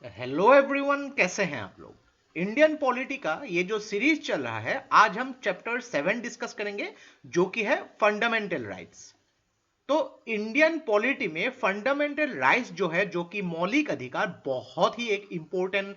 Hello everyone, कैसे हैं आप लोग। इंडियन पॉलिटी का ये जो सीरीज चल रहा है, आज हम चैप्टर 7 डिस्कस करेंगे जो कि है फंडामेंटल राइट्स। तो इंडियन पॉलिटी में फंडामेंटल राइट्स जो है, जो कि मौलिक अधिकार, बहुत ही एक इंपॉर्टेंट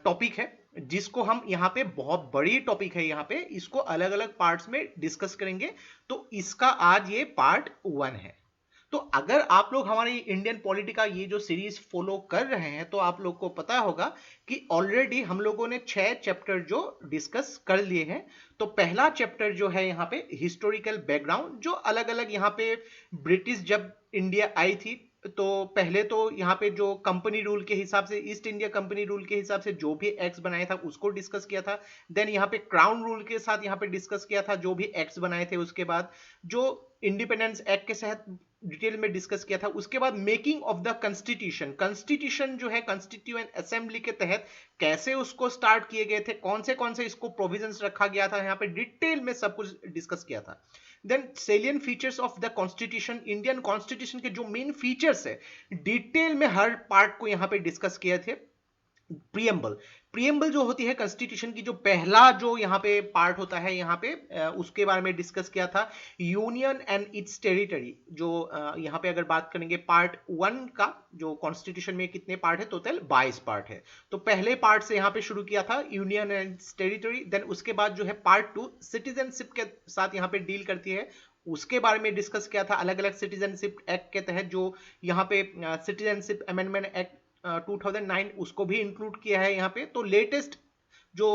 टॉपिक है जिसको हम यहाँ पे, बहुत बड़ी टॉपिक है, यहाँ पे इसको अलग अलग पार्ट्स में डिस्कस करेंगे। तो इसका आज ये पार्ट 1 है। तो अगर आप लोग हमारी इंडियन पॉलिटी का ये जो सीरीज फॉलो कर रहे हैं तो आप लोग को पता होगा कि ऑलरेडी हम लोगों ने 6 चैप्टर जो डिस्कस कर लिए हैं। तो पहला चैप्टर जो है यहाँ पे हिस्टोरिकल बैकग्राउंड, जो अलग अलग यहाँ पे ब्रिटिश जब इंडिया आई थी, तो पहले तो यहाँ पे जो कंपनी रूल के हिसाब से, ईस्ट इंडिया कंपनी रूल के हिसाब से जो भी एक्ट्स बनाया था उसको डिस्कस किया था। देन यहाँ पे क्राउन रूल के साथ यहाँ पे डिस्कस किया था जो भी एक्ट्स बनाए थे। उसके बाद जो इंडिपेंडेंस एक्ट के तहत डिटेल में डिस्कस किया था। उसके बाद making of the constitution, constitution जो है कॉन्स्टिट्यूएंट असेंबली के तहत कैसे उसको स्टार्ट किए गए थे, कौन से इसको प्रोविजंस रखा गया था, यहाँ पे डिटेल में सब कुछ डिस्कस किया था। Then salient features of the constitution, Indian constitution के जो मेन फीचर्स है डिटेल में हर पार्ट को यहाँ पे डिस्कस किए थे। प्रियम्बल, प्रियम्बल जो होती है कॉन्स्टिट्यूशन की, जो पहला जो यहाँ पे पार्ट होता है, यहाँ पे उसके बारे में डिस्कस किया था। यूनियन एंड इट्स टेरिटरी, जो यहाँ पे अगर बात करेंगे पार्ट 1 का, जो कॉन्स्टिट्यूशन में कितने पार्ट है, टोटल 22 पार्ट है। तो पहले पार्ट से यहाँ पे शुरू किया था union and its territory. Then उसके बाद जो है पार्ट 2 सिटीजनशिप के साथ यहाँ पे डील करती है, उसके बारे में डिस्कस किया था। अलग अलग सिटीजनशिप एक्ट के तहत जो यहाँ पे सिटीजनशिप अमेंडमेंट एक्ट 2009, उसको भी इंक्लूड किया है यहाँ पे। तो लेटेस्ट जो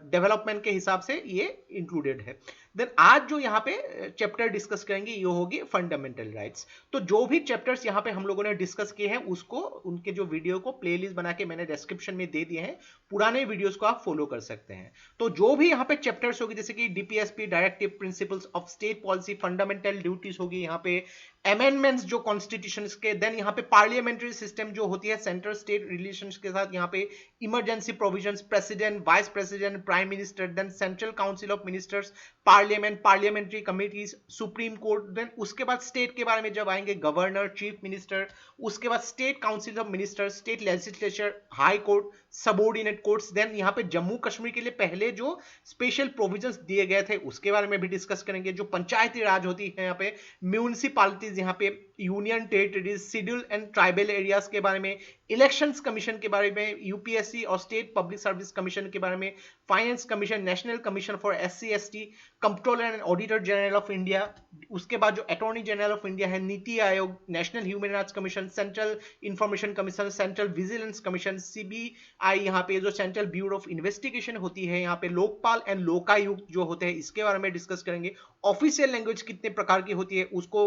डेवलपमेंट के हिसाब से ये इंक्लूडेड है। देन आज जो यहाँ पे चैप्टर डिस्कस करेंगे ये होगी फंडामेंटल राइट्स। तो जो भी चैप्टर्स यहाँ पे हम लोगों ने डिस्कस किए हैं उसको, उनके जो वीडियो को प्लेलिस्ट बना के मैंने डिस्क्रिप्शन में दे दिए हैं, पुराने वीडियोस को आप फॉलो कर सकते हैं। तो जो भी यहाँ पे चैप्टर्स होगी, जैसे कि DPSP, directive principles of state policy, fundamental duties होगी यहाँ पे, अमेंडमेंट्स जो कॉन्स्टिट्यूशन के, देन यहाँ पे पार्लियामेंट्री सिस्टम जो होती है सेंट्रल स्टेट रिलेशंस के साथ, यहाँ पे emergency provisions, president, vice president, prime minister, then central council of ministers, parliament, parliamentary committees, supreme court. Then उसके बाद स्टेट के बारे में जब आएंगे, गवर्नर, चीफ मिनिस्टर, उसके बाद state council of minister, state legislature, high court, subordinate courts. Then यहाँ पे जम्मू कश्मीर के लिए पहले जो स्पेशल प्रोविजंस दिए गए थे उसके बारे में भी डिस्कस करेंगे। जो पंचायती राज होती है यहाँ पे, म्यूनिसिपालिटीज, यहाँ पे union territories, schedule and tribal areas के बारे में, इलेक्शंस कमीशन के बारे में, यूपीएससी और स्टेट पब्लिक सर्विस कमीशन के बारे में, finance commission, national commission for SC ST, controller and auditor general of India. उसके बाद जो अटॉर्नी जनरल ऑफ इंडिया है, NITI Aayog, national human rights commission, central information commission, central vigilance commission, CBI, यहाँ पे जो सेंट्रल ब्यूरो ऑफ इन्वेस्टिगेशन होती है, यहाँ पे लोकपाल एंड लोकायुक्त जो होते हैं, इसके बारे में डिस्कस करेंगे। ऑफिशियल लैंग्वेज कितने प्रकार की होती है उसको,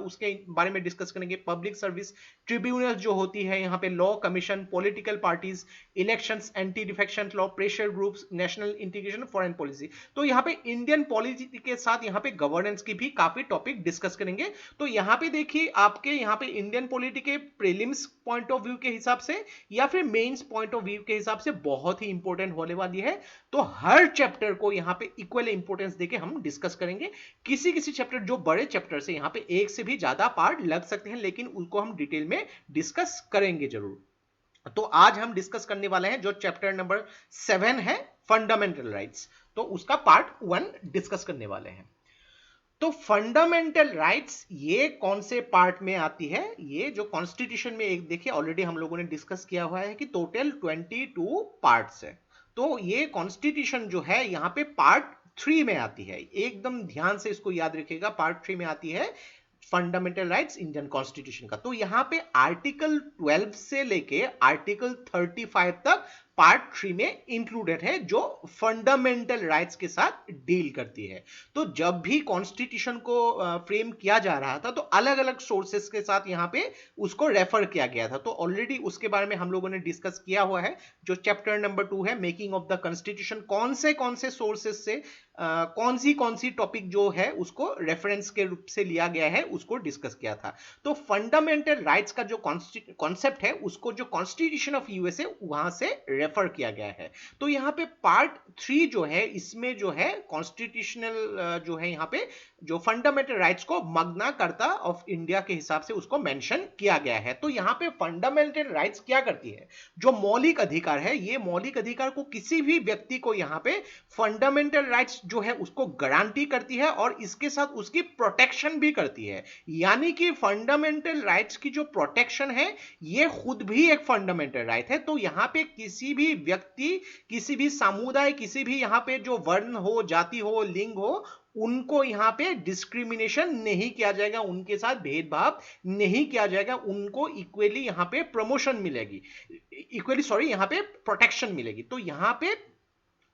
उसके बारे में डिस्कस करेंगे। पब्लिक सर्विस ट्रिब्यूनल जो होती है, यहाँ पे law commission, political parties, elections, anti defection law, pressure groups, national integration, foreign policy. तो यहाँ पे इंडियन पॉलिसी के साथ यहाँ पे गवर्नेंस की भी काफी टॉपिक डिस्कस करेंगे। तो यहाँ पे देखिए, आपके यहाँ पे इंडियन पॉलिटी के प्रीलिम्स पॉइंट ऑफ व्यू के हिसाब से या फिर मेंस पॉइंट ऑफ व्यू के हिसाब से बहुत ही इंपॉर्टेंट होने वाली है। तो हर चैप्टर को यहाँ पे इक्वल इंपॉर्टेंस देके हम डिस्कस करेंगे। किसी किसी चैप्टर, जो बड़े चैप्टर से, यहाँ पे एक से भी ज्यादा पार्ट लग सकते हैं, लेकिन उनको हम डिटेल में डिस्कस करेंगे जरूर। तो आज हम डिस्कस करने वाले हैं जो चैप्टर नंबर 7 है, फंडामेंटल राइट्स। तो उसका पार्ट 1 डिस्कस करने वाले हैं। तो फंडामेंटल राइट्स ये कौन से पार्ट में आती है? ये जो कॉन्स्टिट्यूशन में, एक देखिए ऑलरेडी हम लोगों ने डिस्कस किया हुआ है कि टोटल 22 पार्ट्स है। तो ये कॉन्स्टिट्यूशन जो है यहाँ पे पार्ट 3 में आती है। एकदम ध्यान से इसको याद रखिएगा, पार्ट 3 में आती है फंडामेंटल राइट्स इंडियन कॉन्स्टिट्यूशन का। तो यहां पे आर्टिकल 12 से लेके आर्टिकल 35 तक पार्ट 3 में इंक्लूडेड है, जो फंडामेंटल राइट्स के साथ डील करती है। तो जब भी कॉन्स्टिट्यूशन को फ्रेम किया जा रहा था तो अलग अलग सोर्सेस के साथ यहाँ पे उसको रेफर किया गया था। तो ऑलरेडी उसके बारे में हम लोगों ने डिस्कस किया हुआ है। जो चैप्टर नंबर 2 है, मेकिंग ऑफ द कॉन्स्टिट्यूशन, कौन से सोर्सेस से कौन सी टॉपिक जो है उसको रेफरेंस के रूप से लिया गया है, उसको डिस्कस किया था। तो फंडामेंटल राइट्स का जो कॉन्सेप्ट है उसको जो कॉन्स्टिट्यूशन ऑफ यूएसए वहां से रेफर किया गया है। तो यहाँ पे पार्ट 3 जो है, इसमें जो है कॉन्स्टिट्यूशनल जो है यहाँ पे जो फंडामेंटल राइट्स को मग्ना करता ऑफ इंडिया के हिसाब से उसको मेंशन किया गया है। तो यहां पे फंडामेंटल राइट्स क्या करती है, जो मौलिक अधिकार है, ये मौलिक अधिकार को किसी भी व्यक्ति को यहां पे फंडामेंटल राइट्स जो है उसको गारंटी करती है और इसके साथ उसकी प्रोटेक्शन भी करती है। यानी कि फंडामेंटल राइट्स की जो प्रोटेक्शन है ये खुद भी एक फंडामेंटल राइट है। तो यहां पे किसी भी व्यक्ति, किसी भी समुदाय, किसी भी यहां पे जो वर्ण हो, जाति हो, लिंग हो, उनको यहां पे डिस्क्रिमिनेशन नहीं किया जाएगा, उनके साथ भेदभाव नहीं किया जाएगा, उनको इक्वली यहां पे प्रमोशन मिलेगी, इक्वली सॉरी यहां पे प्रोटेक्शन मिलेगी। तो यहां पे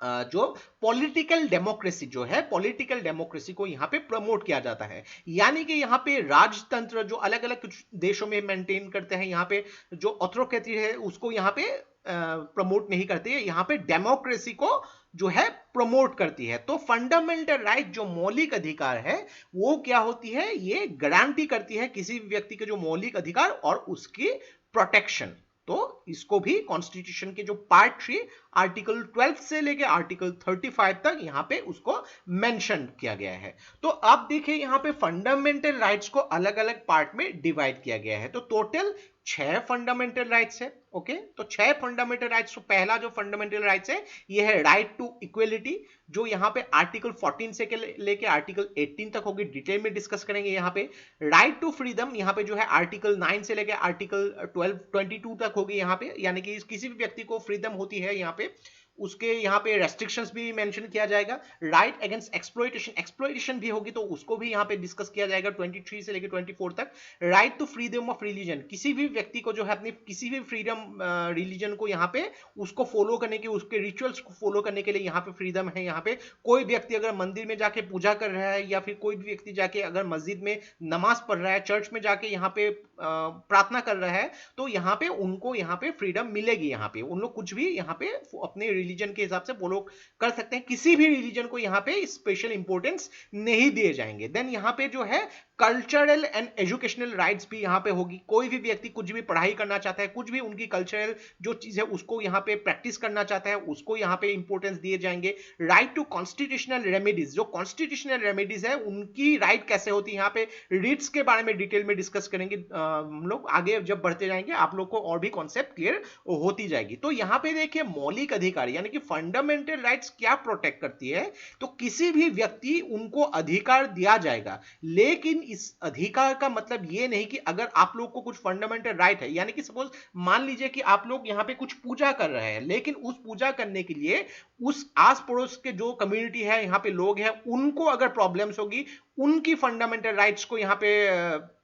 जो पॉलिटिकल डेमोक्रेसी जो है, पॉलिटिकल डेमोक्रेसी को यहां पे प्रमोट किया जाता है। यानी कि यहां पे राजतंत्र जो अलग अलग कुछ देशों में मेंटेन करते हैं, यहां पे जो ऑथोक्रेसी है उसको यहां पे प्रमोट नहीं करती है, यहां पे डेमोक्रेसी को जो है प्रमोट करती है। तो फंडामेंटल राइट जो मौलिक अधिकार है वो क्या होती है, ये गारंटी करती है किसी भी व्यक्ति के जो मौलिक अधिकार और उसकी प्रोटेक्शन। तो इसको भी कॉन्स्टिट्यूशन के जो पार्ट 3 आर्टिकल 12 से लेके आर्टिकल 35 तक यहां पे उसको मेंशन किया गया है। तो अब देखिए यहां पे फंडामेंटल राइट्स को अलग अलग पार्ट में डिवाइड किया गया है। तो टोटल 6 फंडामेंटल राइट्स है। ओके, तो 6 फंडामेंटल राइट्स। तो पहला जो फंडामेंटल राइट्स है ये है राइट टू इक्वलिटी, जो यहां पे आर्टिकल 14 से लेके आर्टिकल 18 तक होगी, डिटेल में डिस्कस करेंगे यहां पे। राइट टू फ्रीडम यहां पे जो है आर्टिकल 9 से लेके आर्टिकल 22 तक होगी यहां पे, यानी कि किसी भी व्यक्ति को फ्रीडम होती है यहां पे, उसके यहाँ पे रेस्ट्रिक्शंस भी मेंशन किया जाएगा। राइट अगेंस्ट एक्सप्लॉइटेशन, एक्सप्लॉइटेशन भी होगी तो उसको भी यहाँ पे डिस्कस किया जाएगा 23 से लेकर 24 तक। Right to freedom of religion, किसी भी व्यक्ति को जो है अपनी किसी भी फ्रीडम रिलीजन को यहाँ पे उसको फॉलो करने के, उसके रिचुअल्स को फॉलो करने के लिए यहाँ पे फ्रीडम है। यहाँ पे कोई व्यक्ति अगर मंदिर में जाके पूजा कर रहा है या फिर कोई भी व्यक्ति जाके अगर मस्जिद में नमाज पढ़ रहा है, चर्च में जाके यहाँ पे प्रार्थना कर रहा है, तो यहाँ पे उनको यहाँ पे फ्रीडम मिलेगी। यहाँ पे उन लोग कुछ भी यहाँ पे अपने रिलीजन के हिसाब से फॉलो कर सकते हैं, किसी भी रिलीजन को यहाँ पे स्पेशल इंपॉर्टेंस नहीं दिए जाएंगे। देन यहाँ पे जो है कल्चरल एंड एजुकेशनल राइट्स भी यहाँ पे होगी। कोई भी व्यक्ति कुछ भी पढ़ाई करना चाहता है, कुछ भी उनकी कल्चरल जो चीज है उसको यहाँ पे प्रैक्टिस करना चाहता है, उसको यहाँ पे इंपॉर्टेंस दिए जाएंगे। राइट टू कॉन्स्टिट्यूशनल रेमेडीज, जो कॉन्स्टिट्यूशनल रेमेडीज है उनकी राइट कैसे होती है, यहाँ पे रिट्स के बारे में डिटेल में डिस्कस करेंगे हम लोग आगे जब बढ़ते जाएंगे, आप लोग को और भी कॉन्सेप्ट क्लियर होती जाएगी। तो यहाँ पे देखिए मौलिक अधिकार यानी कि फंडामेंटल राइट्स क्या प्रोटेक्ट करती है, तो किसी भी व्यक्ति उनको अधिकार दिया जाएगा, लेकिन इस अधिकार का मतलब ये नहीं कि अगर आप लोग को कुछ फंडामेंटल राइट है, यानी कि सपोज मान लीजिए कि आप लोग यहाँ पे कुछ पूजा कर रहे हैं, लेकिन उस पूजा करने के लिए उस आस पड़ोस के जो कम्युनिटी है, यहाँ पे लोग हैं, उनको अगर प्रॉब्लम्स होगी, उनकी फंडामेंटल राइट्स को यहाँ पे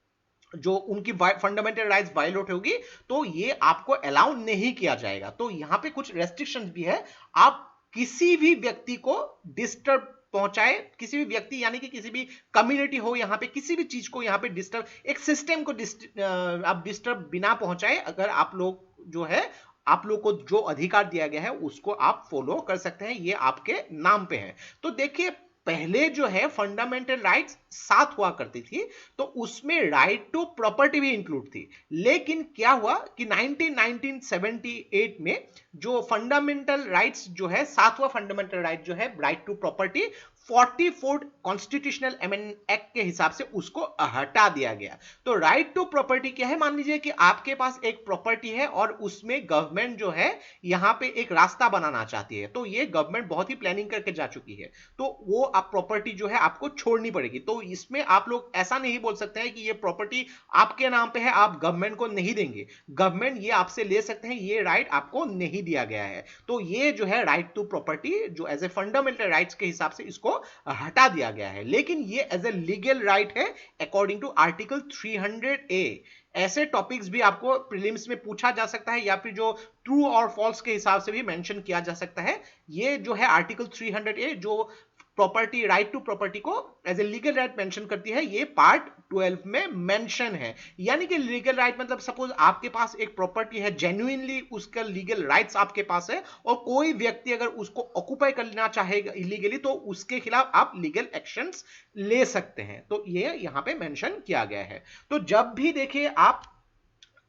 जो उनकी फंडामेंटल राइट्स वायलेट होगी, तो ये आपको अलाउ नहीं किया जाएगा। तो यहां पे कुछ रेस्ट्रिक्शंस भी है, आप किसी भी व्यक्ति को डिस्टर्ब पहुंचाए, किसी भी व्यक्ति यानी कि किसी भी कम्युनिटी हो, यहां पे किसी भी चीज को यहां पे डिस्टर्ब, एक सिस्टम को आप डिस्टर्ब बिना पहुंचाए, अगर आप लोग जो है आप लोग को जो अधिकार दिया गया है उसको आप फॉलो कर सकते हैं, ये आपके नाम पे है। तो देखिए पहले जो है फंडामेंटल राइट्स 7 हुआ करती थी, तो उसमें राइट टू प्रॉपर्टी भी इंक्लूड थी। लेकिन क्या हुआ कि 1978 में जो फंडामेंटल राइट्स जो है, 7वां फंडामेंटल राइट जो है right to property, 44 constitutional amendment act के हिसाब से उसको हटा दिया गया। तो राइट टू प्रॉपर्टी क्या है, मान लीजिए कि आपके पास एक प्रॉपर्टी है और उसमें गवर्नमेंट जो है यहां पे एक रास्ता बनाना चाहती है, तो ये गवर्नमेंट बहुत ही प्लानिंग करके जा चुकी है, तो वो आप प्रॉपर्टी जो है आपको छोड़नी पड़ेगी। तो इसमें आप लोग ऐसा नहीं बोल सकते हैं कि ये प्रॉपर्टी आपके नाम पे है, आप गवर्नमेंट को नहीं देंगे, गवर्नमेंट ये आपसे ले सकते हैं, ये राइट आपको नहीं दिया गया है। तो ये जो है राइट टू प्रॉपर्टी जो एज ए फंडामेंटल राइट्स के हिसाब से इसको हटा दिया गया है, लेकिन ये एज ए लीगल राइट है अकॉर्डिंग टू आर्टिकल 300A। ऐसे टॉपिक्स भी आपको प्रीलिम्स में पूछा जा सकता है या फिर जो ट्रू और फॉल्स के हिसाब से भी मेंशन किया जा सकता है। ये जो है आर्टिकल 300A जो प्रॉपर्टी, राइट टू प्रॉपर्टी को as a legal right mention करती है, ये पार्ट 12 में मेंशन है। यानी कि लीगल राइट मतलब सपोज आपके पास एक प्रॉपर्टी है, जेन्युइनली उसका लीगल राइट्स आपके पास है, और कोई व्यक्ति अगर उसको ऑक्युपाई करना चाहेगा इलीगली, तो उसके खिलाफ आप लीगल एक्शंस ले सकते हैं। तो ये यहां पे मेंशन किया गया है। तो जब भी देखिए आप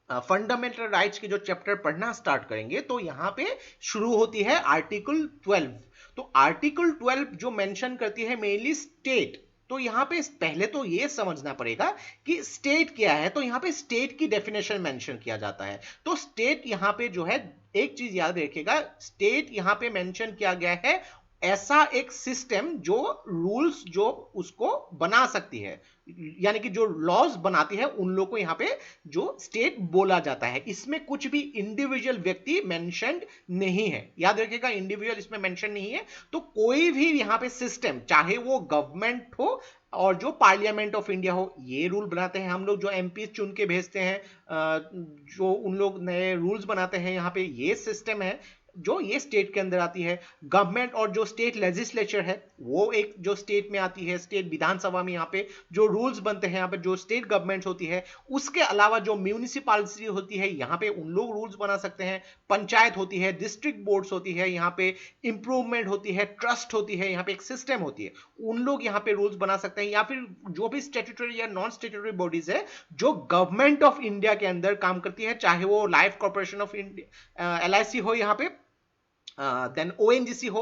फंडामेंटल राइट्स के जो चैप्टर पढ़ना स्टार्ट करेंगे, तो यहां पे शुरू होती है आर्टिकल 12। तो आर्टिकल 12 जो मेंशन करती है मेनली स्टेट, तो यहां पे पहले तो ये समझना पड़ेगा कि स्टेट क्या है। तो यहां पे स्टेट की डेफिनेशन मेंशन किया जाता है। तो स्टेट यहां पे जो है, एक चीज याद रखिएगा, स्टेट यहां पे मेंशन किया गया है ऐसा एक सिस्टम जो रूल्स जो उसको बना सकती है, यानी कि जो लॉज बनाती है उन लोगों को यहां पे जो स्टेट बोला जाता है। इसमें कुछ भी इंडिविजुअल व्यक्ति मेंशन्ड नहीं है, याद रखिएगा, इंडिविजुअल इसमें मेंशन नहीं है। तो कोई भी यहां पे सिस्टम, चाहे वो गवर्नमेंट हो और जो पार्लियामेंट ऑफ इंडिया हो, ये रूल बनाते हैं। हम लोग जो एमपी चुन के भेजते हैं, जो उन लोग नए रूल्स बनाते हैं, यहाँ पे ये सिस्टम है जो ये स्टेट के अंदर आती है। गवर्नमेंट और जो स्टेट लेजिस्लेचर है वो एक जो स्टेट में आती है, स्टेट विधानसभा में यहाँ पे जो रूल्स बनते हैं, यहाँ पे जो स्टेट गवर्नमेंट होती है। उसके अलावा जो म्यूनिसिपैलिटी होती है, यहाँ पे उन लोग रूल्स बना सकते हैं। पंचायत होती है, डिस्ट्रिक्ट बोर्ड्स होती है, यहाँ पे इंप्रूवमेंट होती है, ट्रस्ट होती है, यहाँ पे एक सिस्टम होती है, उन लोग यहाँ पे रूल्स बना सकते हैं। या फिर जो भी स्टैट्यूटरी या नॉन स्टैट्यूटरी बॉडीज है जो गवर्नमेंट ऑफ इंडिया के अंदर काम करती है, चाहे वो life corporation of India LIC हो, यहाँ पे देन ONGC हो,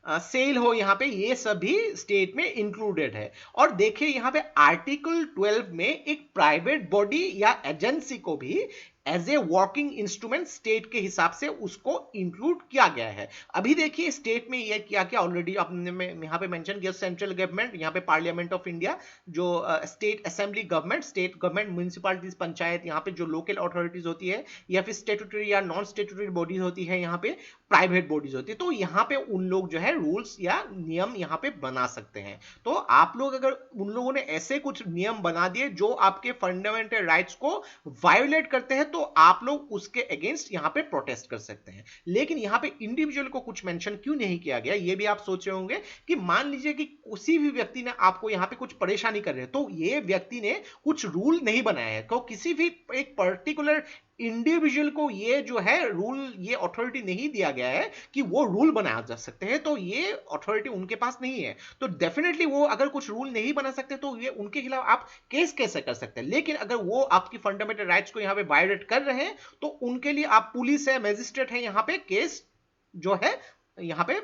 सेल हो, यहाँ पे ये सभी स्टेट में इंक्लूडेड है। और देखिए यहाँ पे आर्टिकल 12 में एक प्राइवेट बॉडी या एजेंसी को भी as a working instrument state के हिसाब से उसको इंक्लूड किया गया है। अभी देखिए स्टेट में ये क्या क्या ऑलरेडी आपने यहाँ पे मेंशन किया, सेंट्रल गवर्नमेंट, यहाँ पे पार्लियामेंट ऑफ इंडिया, जो state assembly government, state government, municipalities, panchayat, यहाँ पे जो लोकल अथॉरिटीज होती है, या फिर स्टेट्यूटरी या नॉन स्टेट्यूटरी बॉडीज होती है, यहाँ पे प्राइवेट बॉडीज होती है। तो यहाँ पे उन लोग जो है रूल्स या नियम यहाँ पे बना सकते हैं। तो आप लोग अगर उन लोगों ने ऐसे कुछ नियम बना दिए जो आपके फंडामेंटल राइट्स को वायोलेट करते हैं, तो आप लोग उसके अगेंस्ट यहां पे प्रोटेस्ट कर सकते हैं। लेकिन यहां पे इंडिविजुअल को कुछ मेंशन क्यों नहीं किया गया, ये भी आप सोच रहे होंगे कि मान लीजिए कि किसी भी व्यक्ति ने आपको यहां पे कुछ परेशानी कर रहे हैं, तो ये व्यक्ति ने कुछ रूल नहीं बनाया है, तो किसी भी एक पर्टिकुलर इंडिविजुअल को ये जो है रूल, ये अथॉरिटी नहीं दिया गया है कि वो रूल बनाया जा सकते हैं। तो ये अथॉरिटी उनके पास नहीं है। तो डेफिनेटली वो अगर कुछ रूल नहीं बना सकते तो ये उनके खिलाफ आप केस कैसे कर सकते हैं। लेकिन अगर वो आपकी फंडामेंटल राइट्स को यहाँ पे वायलेट कर रहे हैं तो उनके लिए आप पुलिस है, मैजिस्ट्रेट है, यहाँ पे केस जो है यहाँ पे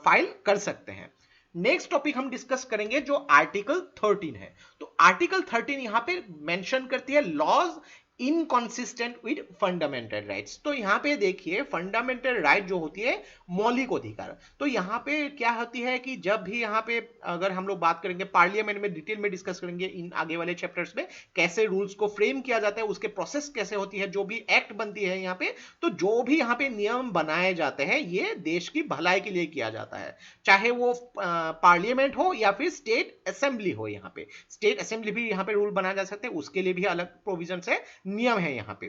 फाइल कर सकते हैं। नेक्स्ट टॉपिक हम डिस्कस करेंगे जो आर्टिकल 13 है। तो आर्टिकल 13 यहां पे मेंशन करती है laws inconsistent with fundamental rights. तो यहां पे देखिए फंडामेंटल राइट जो होती है मौलिक अधिकार, तो यहां पे क्या होती है कि जब भी यहां पे अगर हम लोग बात करेंगे पार्लियामेंट में, डिटेल में डिस्कस करेंगे इन आगे वाले चैप्टर्स में, कैसे रूल्स को फ्रेम किया जाता है, उसके प्रोसेस कैसे होती है, जो भी एक्ट बनती है यहाँ पे, तो जो भी यहाँ पे नियम बनाए जाते हैं ये देश की भलाई के लिए किया जाता है। चाहे वो पार्लियामेंट हो या फिर स्टेट असेंबली हो, यहाँ पे स्टेट असेंबली भी यहाँ पे रूल बनाया जा सकते हैं, उसके लिए भी अलग प्रोविजन है, नियम है यहाँ पे।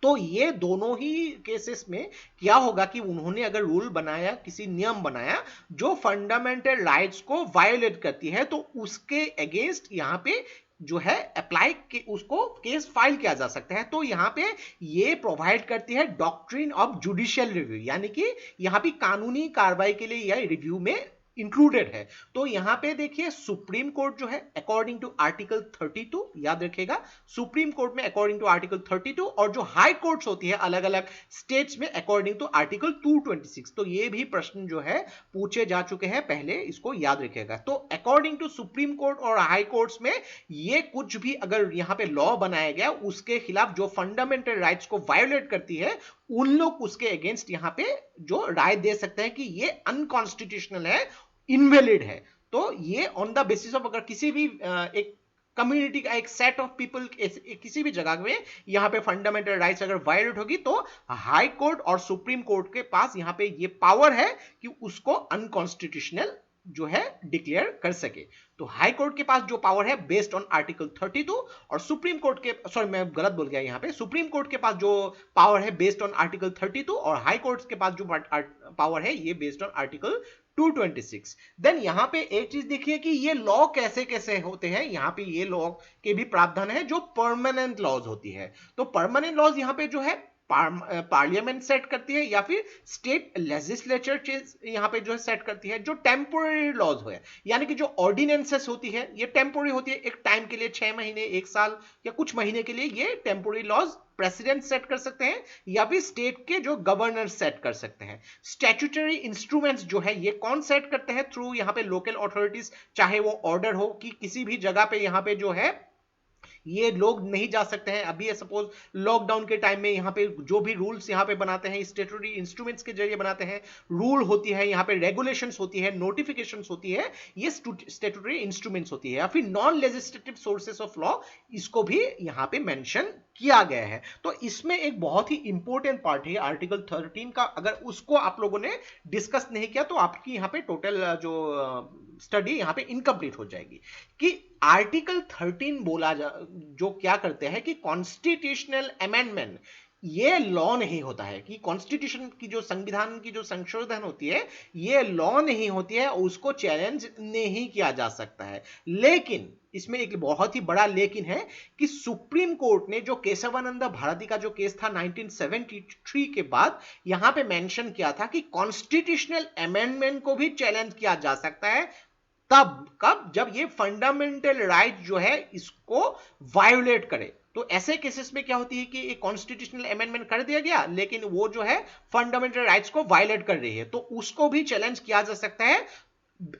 तो ये दोनों ही केसेस में क्या होगा कि उन्होंने अगर रूल बनाया, किसी नियम बनाया जो फंडामेंटल राइट्स को वायोलेट करती है, तो उसके अगेंस्ट यहाँ पे जो है अप्लाई के उसको केस फाइल किया जा सकता है। तो यहाँ पे ये प्रोवाइड करती है डॉक्ट्रिन ऑफ जुडिशियल रिव्यू, यानी कि यहाँ पे कानूनी कार्रवाई के लिए यह रिव्यू में इंक्लूडेड है। तो यहां पे देखिए सुप्रीम कोर्ट जो है अकॉर्डिंग टू आर्टिकल 32, याद रखिएगा सुप्रीम कोर्ट में अकॉर्डिंग टू आर्टिकल 32, और जो हाई कोर्ट्स होती है अलग अलग स्टेट्स में अकॉर्डिंग टू आर्टिकल 226। तो ये भी प्रश्न जो है पूछे जा चुके हैं पहले, इसको याद रखिएगा। तो अकॉर्डिंग टू सुप्रीम कोर्ट और हाई कोर्ट्स में ये कुछ भी अगर यहां पे लॉ बनाया गया उसके खिलाफ जो फंडामेंटल राइट्स को वायोलेट करती है, उन लोग उसके अगेंस्ट यहां पे जो राय दे सकते हैं कि ये अनकॉन्स्टिट्यूशनल है, इनवैलिड है। तो ये ऑन द बेसिस ऑफ अगर किसी भी एक कम्युनिटी का एक सेट ऑफ पीपल किसी भी जगह में यहां पे फंडामेंटल राइट्स अगर वायलेट होगी, तो हाई कोर्ट और सुप्रीम कोर्ट के पास यहां पे ये पावर है कि उसको अनकॉन्स्टिट्यूशनल जो है डिक्लेयर कर सके। तो हाई कोर्ट के पास जो पावर है बेस्ड ऑन आर्टिकल 32, और सुप्रीम कोर्ट के, सॉरी मैं गलत बोल गया, यहाँ पे सुप्रीम कोर्ट के पास जो पावर है बेस्ड ऑन आर्टिकल 32, और हाई कोर्ट के पास जो पावर है ये बेस्ड ऑन आर्टिकल 226। देन यहां पे एक चीज देखिए कि ये लॉ कैसे कैसे होते हैं। यहां पे ये लॉ के भी प्रावधान है जो परमानेंट लॉज होती है। तो परमानेंट लॉज यहां पे जो है पार्लियामेंट सेट करती है या फिर स्टेट लेजिस्लेचर यहाँ पे जो है सेट करती है, जो टेम्पोररी लॉज हो, यानी कि जो ऑर्डिनेंसेस होती है ये टेम्पोररी होती है, एक टाइम के लिए 6 महीने, 1 साल या कुछ महीने के लिए ये टेम्पोररी लॉज प्रेसिडेंट सेट कर सकते हैं या फिर स्टेट के जो गवर्नर सेट कर सकते हैं। स्टैट्यूटरी इंस्ट्रूमेंट्स जो है ये कौन सेट करते हैं? थ्रू यहाँ पे लोकल अथॉरिटीज, चाहे वो ऑर्डर हो कि किसी भी जगह पे यहाँ पे जो है ये लोग नहीं जा सकते हैं। अभी सपोज लॉकडाउन के टाइम में यहाँ पे जो भी रूल्स यहाँ पे बनाते हैं स्टैट्यूटरी इंस्ट्रूमेंट्स के जरिए बनाते हैं, रूल होती है यहाँ पे, रेगुलेशंस होती है, नोटिफिकेशंस होती है, ये स्टैट्यूटरी इंस्ट्रूमेंट्स होती है। या फिर non legislative sources of law, इसको भी यहाँ पे मेंशन किया गया है। तो इसमें एक बहुत ही इंपॉर्टेंट पार्ट है आर्टिकल 13 का, अगर उसको आप लोगों ने डिस्कस नहीं किया तो आपकी यहाँ पे टोटल जो स्टडी यहाँ पे इनकम्प्लीट हो जाएगी। कि आर्टिकल 13 बोला जो क्या करते हैं कि कॉन्स्टिट्यूशनल अमेंडमेंट ये लॉ नहीं होता है, कि कॉन्स्टिट्यूशन की जो संविधान की जो संशोधन होती है ये लॉ नहीं होती है, उसको चैलेंज नहीं किया जा सकता है। लेकिन इसमें एक बहुत ही बड़ा लेकिन है कि सुप्रीम कोर्ट ने जो केशवानंद भारती का जो केस था 1973 के बाद यहां पे मेंशन किया था कि कॉन्स्टिट्यूशनल अमेंडमेंट को भी चैलेंज किया जा सकता है। तब कब? जब ये फंडामेंटल राइट जो है इसको वायोलेट करे। तो ऐसे केसेस में क्या होती है कि एक कॉन्स्टिट्यूशनल अमेंडमेंट कर दिया गया लेकिन वो जो है फंडामेंटल राइट्स को वायलेट कर रही है, तो उसको भी चैलेंज किया जा सकता है।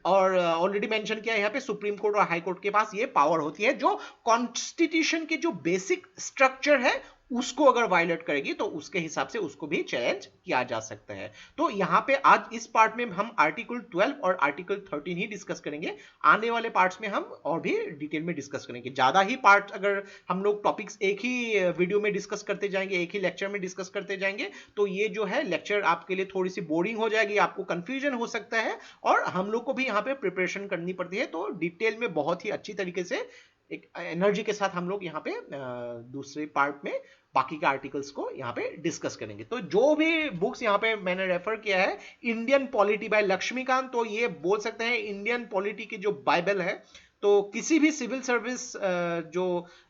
और ऑलरेडी मेंशन किया यहाँ पे सुप्रीम कोर्ट और हाई कोर्ट के पास ये पावर होती है, जो कॉन्स्टिट्यूशन के जो बेसिक स्ट्रक्चर है उसको अगर वायलेट करेगी तो उसके हिसाब से उसको भी चैलेंज किया जा सकता है। तो यहाँ पे आज इस पार्ट में हम आर्टिकल 12 और आर्टिकल 13 ही डिस्कस करेंगे। आने वाले पार्ट्स में हम और भी डिटेल में डिस्कस करेंगे। ज्यादा ही पार्ट अगर हम लोग टॉपिक्स एक ही वीडियो में डिस्कस करते जाएंगे, एक ही लेक्चर में डिस्कस करते जाएंगे, तो ये जो है लेक्चर आपके लिए थोड़ी सी बोरिंग हो जाएगी, आपको कंफ्यूजन हो सकता है और हम लोग को भी यहाँ पे प्रिपरेशन करनी पड़ती है। तो डिटेल में बहुत ही अच्छी तरीके से एक एनर्जी के साथ हम लोग यहाँ पे दूसरे पार्ट में बाकी के आर्टिकल्स को यहाँ पे डिस्कस करेंगे। तो जो भी बुक्स यहाँ पे मैंने रेफर किया है, इंडियन पॉलिटी बाय लक्ष्मीकांत, तो ये बोल सकते हैं इंडियन पॉलिटी की जो बाइबल है। तो किसी भी सिविल सर्विस जो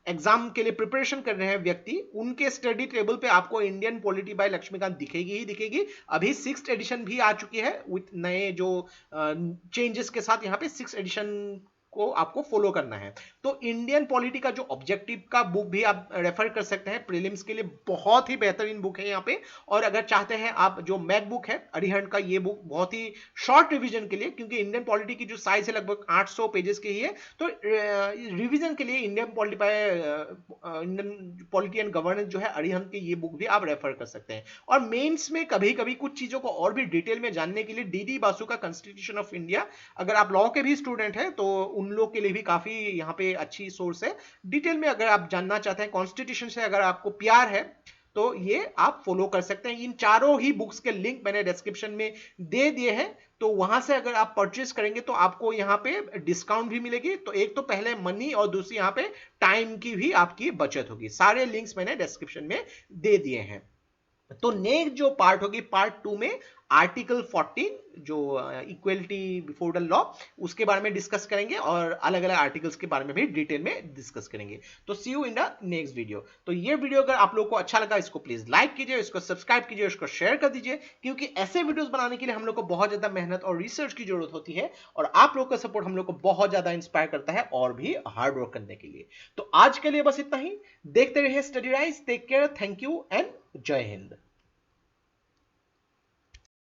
एग्जाम के लिए प्रिपरेशन कर रहे हैं व्यक्ति, उनके स्टडी टेबल पे आपको इंडियन पॉलिटी बाय लक्ष्मीकांत दिखेगी ही दिखेगी। अभी 6th एडिशन भी आ चुकी है विथ नए जो चेंजेस के साथ, यहाँ पे 6th एडिशन को आपको फॉलो करना है। तो इंडियन पॉलिटी का जो ऑब्जेक्टिव का बुक भी आप रेफर कर सकते हैं, प्रीलिम्स के लिए बहुत ही बेहतरीन बुक है यहाँ पे। और अगर चाहते हैं आप, जो मैक बुक है अरिहंत का, ये बुक बहुत ही शॉर्ट रिवीजन के लिए, क्योंकि इंडियन पॉलिटी की जो साइज है लगभग 800 पेजेस की ही है, तो रिवीजन के लिए इंडियन पॉलिटी एंड गवर्नेंस जो है अरिहंत की, ये बुक भी आप रेफर कर सकते हैं। और मेंस में कभी कभी कुछ चीजों को और भी डिटेल में जानने के लिए डीडी बासु का कॉन्स्टिट्यूशन ऑफ इंडिया, अगर आप लॉ के भी स्टूडेंट हैं तो उन लोग के लिए भी काफी यहाँ पे अच्छी सोर्स है। डिटेल में अगर आप जानना चाहते हैं कॉन्स्टिट्यूशन से, अगर आपको प्यार है तो ये आप फॉलो कर सकते हैं। इन चारों ही बुक्स के लिंक मैंने डिस्क्रिप्शन में दे दिए हैं, तो वहां से अगर आप परचेस करेंगे तो आपको यहाँ पे डिस्काउंट भी मिलेगी। तो एक तो पहले मनी और दूसरी यहाँ पे टाइम की भी आपकी बचत होगी। सारे लिंक्स मैंने डिस्क्रिप्शन में दे दिए हैं। तो नेक्स्ट जो पार्ट होगी, पार्ट 2 में आर्टिकल 14 जो इक्वलिटी बिफोर द लॉ, उसके बारे में डिस्कस करेंगे और अलग अलग आर्टिकल्स के बारे में भी डिटेल में डिस्कस करेंगे। तो see you in the next video. तो ये वीडियो अगर आप लोगों को अच्छा लगा, इसको प्लीज लाइक कीजिए, इसको सब्सक्राइब कीजिए, इसको शेयर कर दीजिए, क्योंकि ऐसे वीडियोस बनाने के लिए हम लोग को बहुत ज्यादा मेहनत और रिसर्च की जरूरत होती है और आप लोग का सपोर्ट हम लोग को बहुत ज्यादा इंस्पायर करता है और भी हार्ड वर्क करने के लिए। तो आज के लिए बस इतना ही। देखते रहिए study rise. Take care, thank you and Jai Hind.